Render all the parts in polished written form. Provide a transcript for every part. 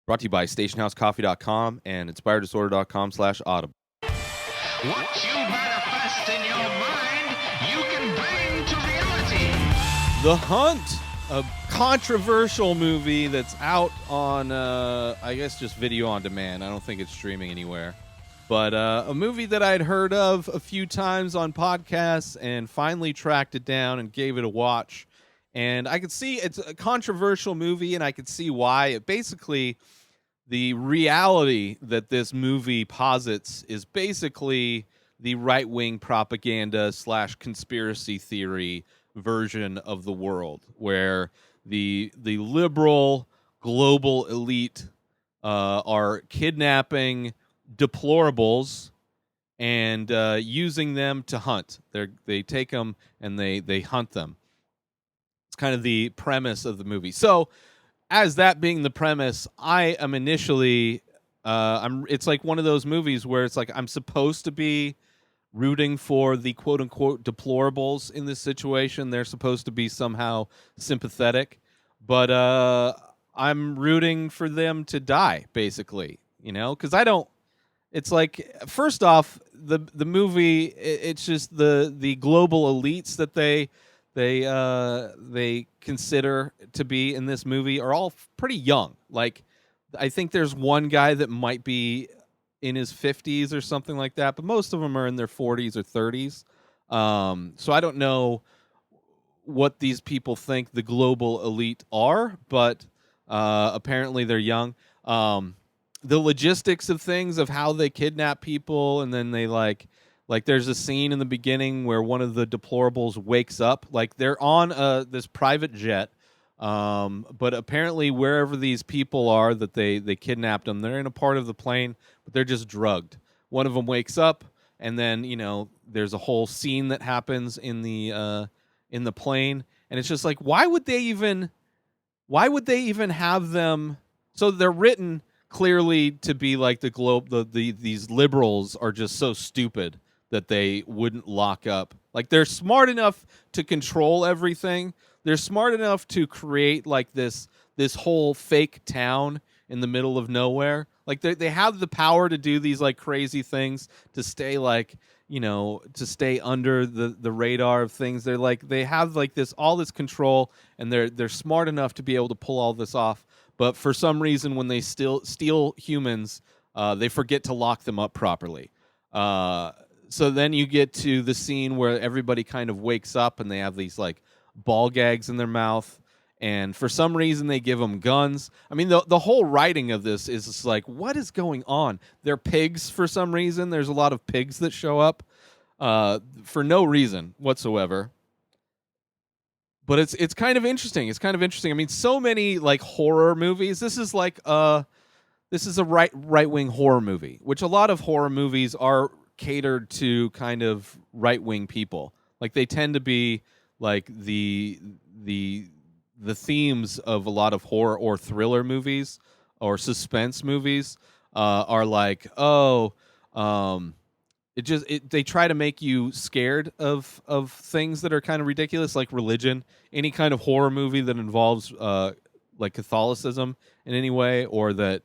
Brought to you by stationhousecoffee.com and inspireddisorder.com/audible. What you manifest in your mind, you can bring to reality. The Hunt, a controversial movie that's out on, I guess, just video on demand. I don't think it's streaming anywhere. But a movie that I'd heard of a few times on podcasts and finally tracked it down and gave it a watch. And I could see it's a controversial movie, and I could see why. It basically, the reality that this movie posits is basically the right-wing propaganda / conspiracy theory version of the world, where the liberal global elite are kidnapping deplorables and using them to hunt. They take them and they hunt them. It's kind of the premise of the movie. So, as that being the premise, I am initially it's like one of those movies where it's like I'm supposed to be rooting for the quote unquote deplorables in this situation. They're supposed to be somehow sympathetic, but I'm rooting for them to die, basically, because I don't. It's like, first off, the movie, it's just the global elites that they consider to be in this movie are all pretty young. Like, I think there's one guy that might be in his 50s or something like that, but most of them are in their 40s or 30s. So I don't know what these people think the global elite are, but apparently they're young. The logistics of things, of how they kidnap people, and then they like there's a scene in the beginning where one of the deplorables wakes up. Like, they're on this private jet, but apparently wherever these people are that they kidnapped them, they're in a part of the plane, but they're just drugged. One of them wakes up, and then there's a whole scene that happens in the plane, and it's just like, why would they even have them? So they're written clearly to be like these liberals are just so stupid that they wouldn't lock up. Like, they're smart enough to control everything. They're smart enough to create like this whole fake town in the middle of nowhere. Like, they have the power to do these like crazy things to stay to stay under the radar of things. They have like all this control, and they're smart enough to be able to pull all this off. But for some reason, when they steal humans, they forget to lock them up properly. So then you get to the scene where everybody kind of wakes up, and they have these like ball gags in their mouth, and for some reason they give them guns. I mean, the whole writing of this is just like, what is going on? They're pigs for some reason. There's a lot of pigs that show up for no reason whatsoever. But it's kind of interesting. It's kind of interesting. I mean, so many like horror movies. This is a right wing horror movie, which a lot of horror movies are catered to kind of right wing people. Like, they tend to be like the themes of a lot of horror or thriller movies or suspense movies are like, they try to make you scared of things that are kind of ridiculous, like religion. Any kind of horror movie that involves like Catholicism in any way, or that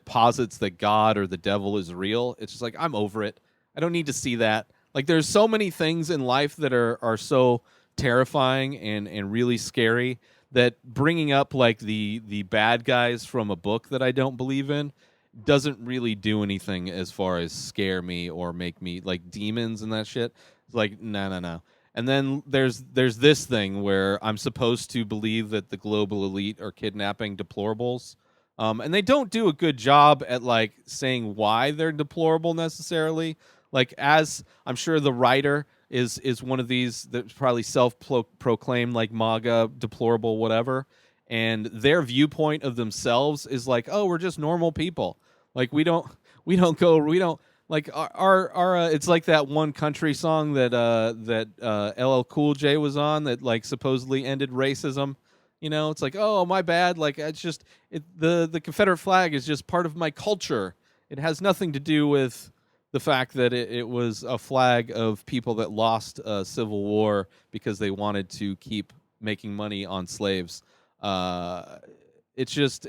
posits that God or the devil is real, it's just like, I'm over it. I don't need to see that. Like, there's so many things in life that are so terrifying and really scary that bringing up like the bad guys from a book that I don't believe in doesn't really do anything as far as scare me or make me like demons and that shit. It's like, no. And then there's this thing where I'm supposed to believe that the global elite are kidnapping deplorables. And they don't do a good job at like saying why they're deplorable necessarily. Like, as I'm sure the writer is one of these that's probably self-proclaimed like MAGA deplorable whatever, and their viewpoint of themselves is like, oh, we're just normal people. Like, we don't like our it's like that one country song that LL Cool J was on that like supposedly ended racism. It's like, oh, my bad. Like, it's just the Confederate flag is just part of my culture. It has nothing to do with the fact that it was a flag of people that lost a civil war because they wanted to keep making money on slaves. It's just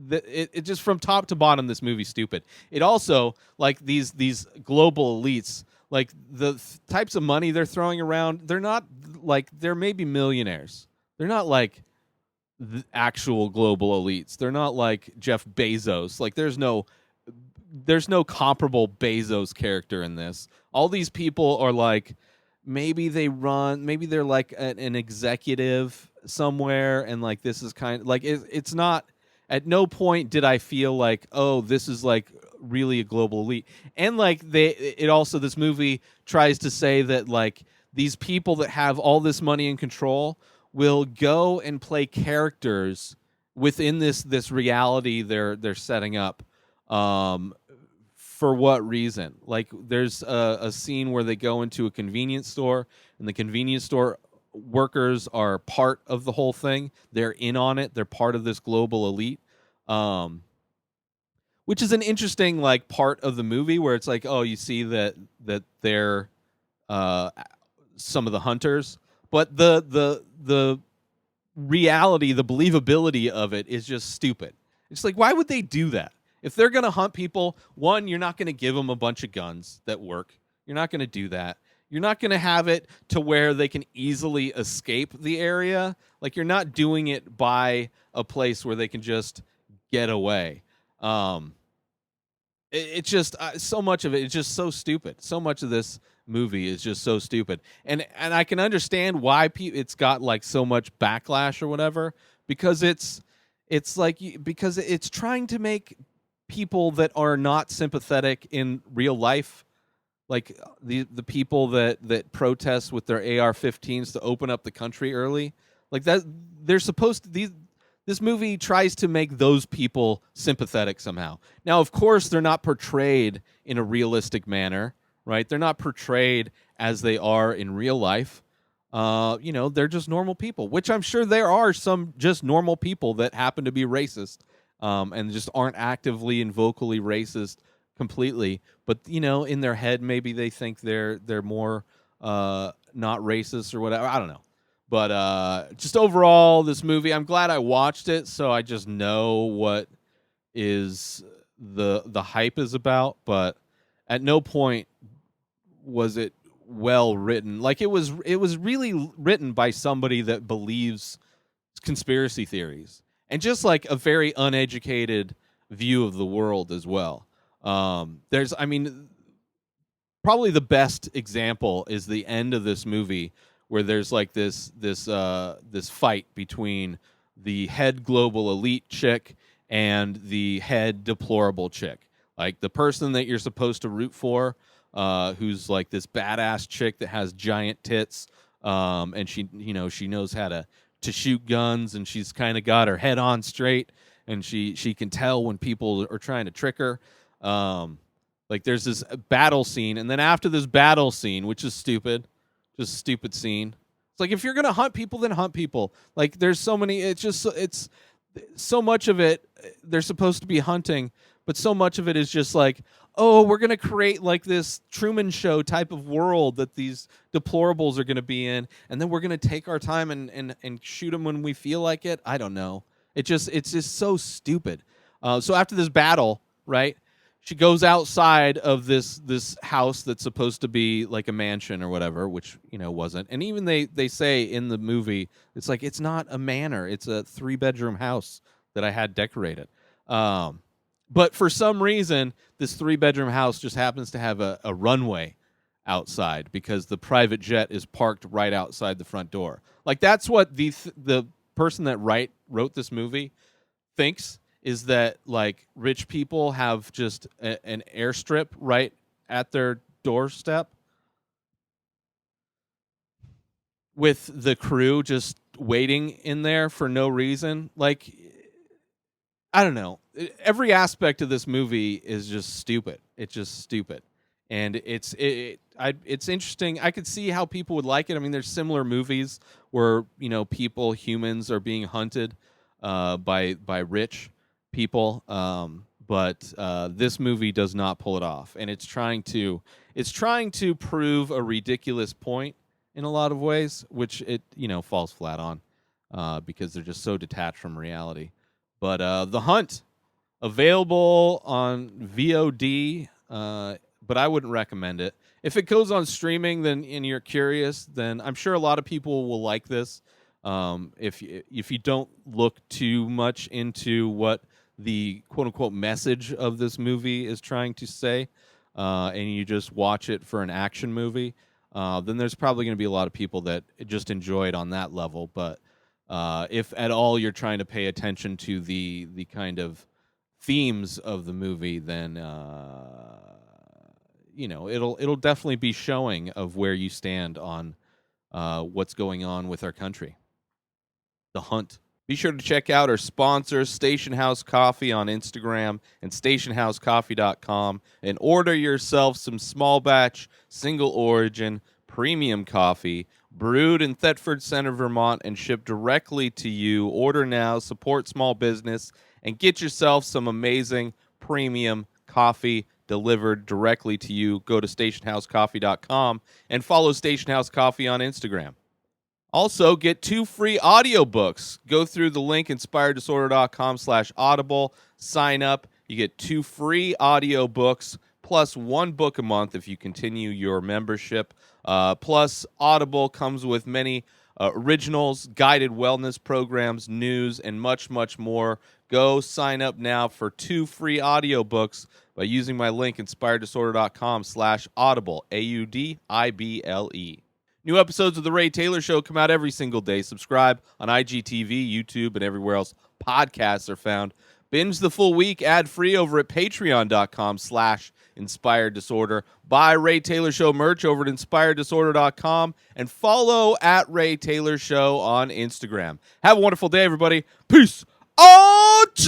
it just from top to bottom, this movie's stupid. It also, like, these global elites, like types of money they're throwing around, they're not like, they're maybe millionaires. They're not like the actual global elites. They're not like Jeff Bezos. Like, there's no comparable Bezos character in this. All these people are like, maybe they're like an executive somewhere, and like, this is kind of like, it's not. At no point did I feel like, oh, this is like really a global elite. And like, this movie tries to say that like, these people that have all this money and control will go and play characters within this reality they're setting up. For what reason? Like, there's a scene where they go into a convenience store, and the convenience store workers are part of the whole thing. They're in on it. They're part of this global elite, which is an interesting like part of the movie where it's like, oh, you see that they're some of the hunters, but the reality, the believability of it is just stupid. It's like, why would they do that? If they're going to hunt people, one, you're not going to give them a bunch of guns that work. You're not going to do that. You're not going to have it to where they can easily escape the area. Like, you're not doing it by a place where they can just get away. It's just so much of it is just so stupid. So much of this movie is just so stupid, and I can understand why it's got like so much backlash or whatever, because it's like, because it's trying to make people that are not sympathetic in real life, like the people that protest with their AR-15s to open up the country early, like that, they're supposed to, this movie tries to make those people sympathetic somehow. Now, of course, they're not portrayed in a realistic manner, right? They're not portrayed as they are in real life. They're just normal people, which I'm sure there are some just normal people that happen to be racist, and just aren't actively and vocally racist completely. But, in their head, maybe they think they're more not racist or whatever. I don't know. But just overall, this movie, I'm glad I watched it, so I just know what is the hype is about. But at no point was it well written. Like, it was really written by somebody that believes conspiracy theories, and just like a very uneducated view of the world as well. Probably the best example is the end of this movie, where there's like this fight between the head global elite chick and the head deplorable chick, like the person that you're supposed to root for, who's like this badass chick that has giant tits, and she knows how to shoot guns, and she's kind of got her head on straight, and she can tell when people are trying to trick her. Like, there's this battle scene, and then after this battle scene, which is stupid, just a stupid scene. It's like, if you're gonna hunt people, then hunt people. Like, there's so many. It's so much of it. They're supposed to be hunting, but so much of it is just like, oh, we're gonna create like this Truman Show type of world that these deplorables are gonna be in, and then we're gonna take our time and shoot them when we feel like it. I don't know. It's just so stupid. So after this battle, right? She goes outside of this house that's supposed to be like a mansion or whatever, which wasn't. And even they say in the movie, it's like, it's not a manor, it's a 3-bedroom house that I had decorated. But for some reason, this 3-bedroom house just happens to have a runway outside, because the private jet is parked right outside the front door. Like, that's what the person that wrote this movie thinks, is that like rich people have just an airstrip right at their doorstep, with the crew just waiting in there for no reason. Like, I don't know. Every aspect of this movie is just stupid. It's just stupid. And it's interesting. I could see how people would like it. I mean, there's similar movies where, humans are being hunted by rich people, but this movie does not pull it off, and it's trying to prove a ridiculous point in a lot of ways, which it falls flat on, because they're just so detached from reality. But The Hunt Available on VOD, but I wouldn't recommend it. If it goes on streaming, then and you're curious, then I'm sure a lot of people will like this. If you don't look too much into what the quote unquote message of this movie is trying to say, and you just watch it for an action movie, then there's probably going to be a lot of people that just enjoy it on that level. But if at all you're trying to pay attention to the kind of themes of the movie, then it'll definitely be showing of where you stand on what's going on with our country. The Hunt. Be sure to check out our sponsors, Station House Coffee on Instagram and stationhousecoffee.com, and order yourself some small batch, single origin, premium coffee brewed in Thetford Center, Vermont, and shipped directly to you. Order now, support small business, and get yourself some amazing premium coffee delivered directly to you. Go to stationhousecoffee.com and follow Station House Coffee on Instagram. Also, get 2 free audiobooks. Go through the link inspireddisorder.com/audible. Sign up. You get 2 free audiobooks plus 1 book a month if you continue your membership. Plus, Audible comes with many originals, guided wellness programs, news, and much, much more. Go sign up now for 2 free audiobooks by using my link inspireddisorder.com/audible, AUDIBLE. New episodes of The Ray Taylor Show come out every single day. Subscribe on IGTV, YouTube, and everywhere else podcasts are found. Binge the full week ad-free over at patreon.com/inspireddisorder. Buy Ray Taylor Show merch over at inspireddisorder.com and follow at Ray Taylor Show on Instagram. Have a wonderful day, everybody. Peace out!